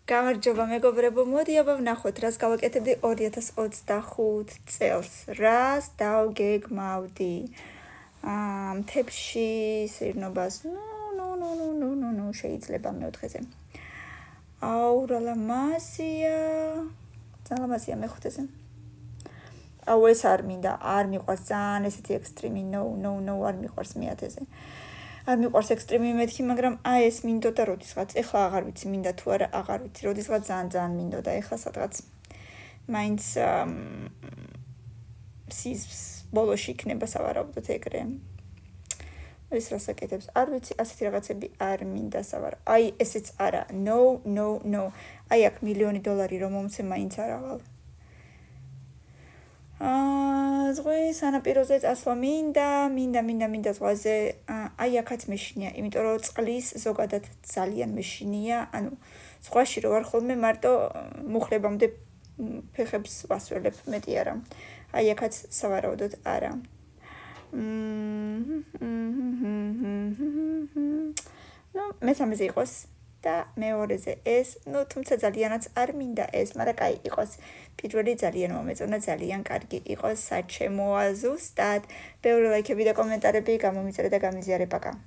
გამარჯობა მეგობრებო, მოდი აბა ვნახოთ, რას გავაკეთებდი 2025 წელს, რას დავგეგმავდი. მთებში სირნობას, ნუ შეიძლება მეოთხეზე. აუ, რა ლამაზია. ძალიან ლამაზია მეხუთეზე. აუ, ეს არ მინდა, არ მიყვარს ძალიან ესეთი ექსტრიმი, no, არ მიყვარს მეათეზე. არ მიყვარს ექსტრიმი მეთქი, მაგრამ აი ეს მინდოდა როდისღაც, ეხლა აღარ ვიცი მინდა თუ არა, აღარ ვიცი, როდისღაც ძალიან მინდოდა, ეხლა სადღაც მაინც სის ბოლოში იქნება სავარაუდოდ ეგრე. ეს რას აკეთებს? არ ვიცი, ასეთი რაღაცები არ მინდა სავარაუდოდ. აი ესეც არა, no. აი აქ $1,000,000 რომ მომცე მაინც არა ვალ. ზღვის სანაპიროზე წასვლა მინდა ზღვაზე, აი აქაც მეშინია, იმიტომ რომ წყლის ზოგადად ძალიან მეშინია, ანუ ზღვაში რო ვარ ხოლმე მარტო მუხლებამდე ფეხებს ვასველებ, მეტი არა. აი აქაც სავარაუდოდ არა. ნუ მესამეზე იყოს და მეორეზე ეს, თუმცა ძალიანაც არ მინდა ეს, მაგრამ კაი იყოს. პირველი ძალიან მომეწონა, ძალიან კარგი იყოს, საჩემოა ზუსტად. ბევრი ლაიქები და კომენტარები გამომიწერე და გამიზიარე, პაკა.